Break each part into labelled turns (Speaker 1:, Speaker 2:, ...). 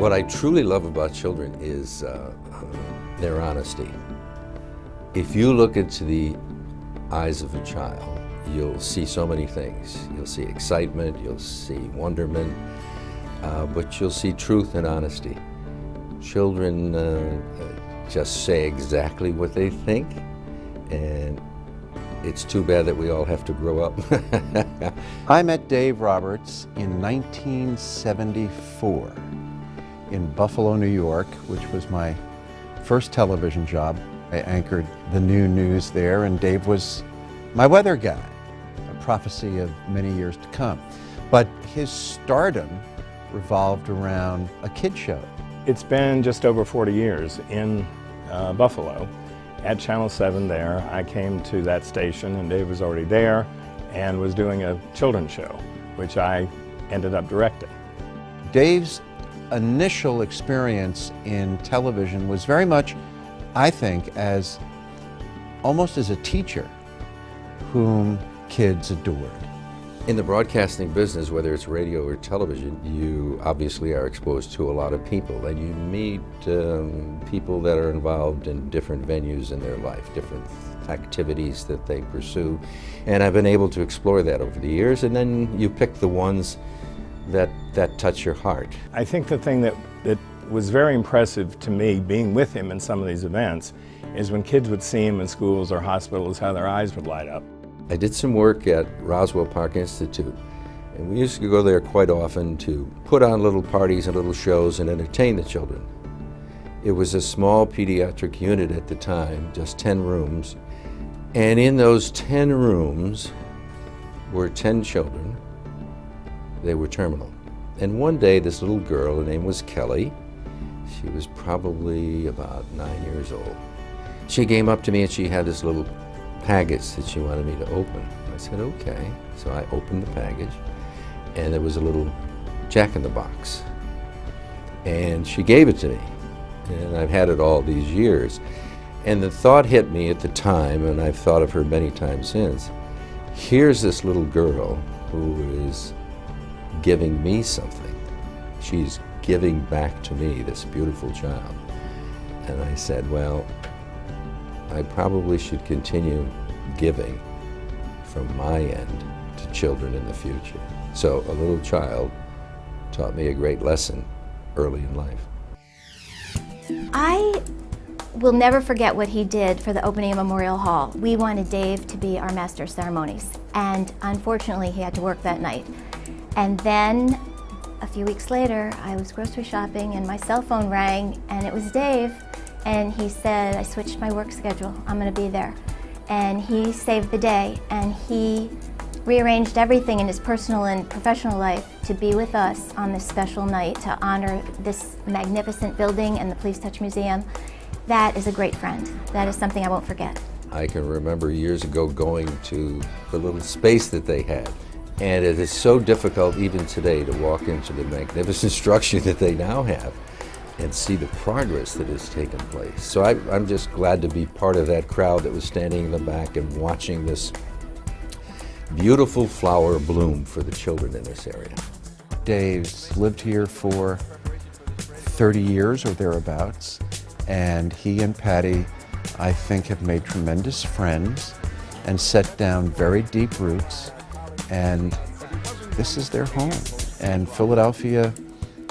Speaker 1: What I truly love about children is their honesty. If you look into the eyes of a child, you'll see so many things. You'll see excitement, you'll see wonderment, but you'll see truth and honesty. Children just say exactly what they think, and it's too bad that we all have to grow up.
Speaker 2: I met Dave Roberts in 1974 in Buffalo, New York, which was my first television job. I anchored the noon news there, and Dave was my weather guy, a prophecy of many years to come. But his stardom revolved around a kid show.
Speaker 3: It's been just over 40 years in Buffalo. At Channel 7 there, I came to that station and Dave was already there and was doing a children's show, which I ended up directing.
Speaker 2: Dave's initial experience in television was very much, I think, almost as a teacher whom kids adored.
Speaker 1: In the broadcasting business, whether it's radio or television, you obviously are exposed to a lot of people, and you meet people that are involved in different venues in their life, different activities that they pursue, and I've been able to explore that over the years, and then you pick the ones that touch your heart.
Speaker 3: I think the thing that was very impressive to me, being with him in some of these events, is when kids would see him in schools or hospitals, how their eyes would light up.
Speaker 1: I did some work at Roswell Park Institute, and we used to go there quite often to put on little parties and little shows and entertain the children. It was a small pediatric unit at the time, just 10 rooms, and in those 10 rooms were 10 children. They were terminal. And one day this little girl, her name was Kelly, she was probably about 9 years old. She came up to me and she had this little package that she wanted me to open. I said, okay. So I opened the package, and there was a little Jack-in-the-Box. And she gave it to me, and I've had it all these years. And the thought hit me at the time, and I've thought of her many times since, here's this little girl who is giving me something. She's giving back to me, this beautiful child. And I said, well, I probably should continue giving from my end to children in the future. So a little child taught me a great lesson early in life.
Speaker 4: I will never forget what he did for the opening of Memorial Hall. We wanted Dave to be our master of ceremonies, and unfortunately he had to work that night. And then a few weeks later, I was grocery shopping and my cell phone rang, and it was Dave. And he said, I switched my work schedule, I'm gonna be there. And he saved the day, and he rearranged everything in his personal and professional life to be with us on this special night to honor this magnificent building and the Please Touch Museum. That is a great friend. That is something I won't forget.
Speaker 1: I can remember years ago going to the little space that they had. And it is so difficult even today to walk into the magnificent structure that they now have and see the progress that has taken place. So I'm just glad to be part of that crowd that was standing in the back and watching this beautiful flower bloom for the children in this area.
Speaker 2: Dave's lived here for 30 years or thereabouts, and he and Patty, I think, have made tremendous friends and set down very deep roots, and this is their home. And Philadelphia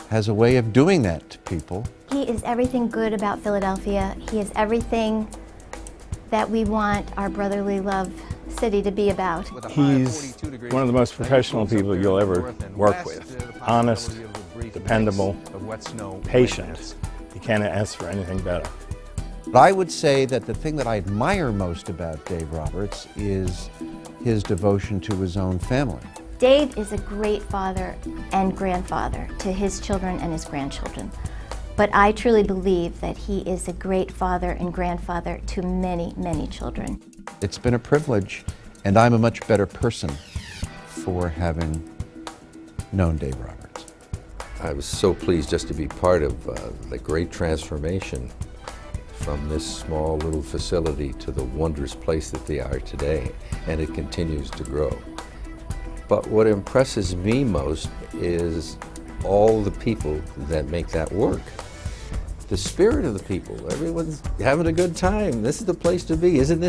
Speaker 2: has a way of doing that to people.
Speaker 4: He is everything good about Philadelphia. He is everything that we want our brotherly love city to be about.
Speaker 3: He's one of the most professional people you'll ever work with. Honest, dependable, patient. You can't ask for anything better.
Speaker 2: But I would say that the thing that I admire most about Dave Roberts is his devotion to his own family.
Speaker 4: Dave is a great father and grandfather to his children and his grandchildren. But I truly believe that he is a great father and grandfather to many, many children.
Speaker 2: It's been a privilege, and I'm a much better person for having known Dave Roberts.
Speaker 1: I was so pleased just to be part of the great transformation from this small little facility to the wondrous place that they are today, and it continues to grow. But what impresses me most is all the people that make that work. The spirit of the people, everyone's having a good time. This is the place to be. Isn't this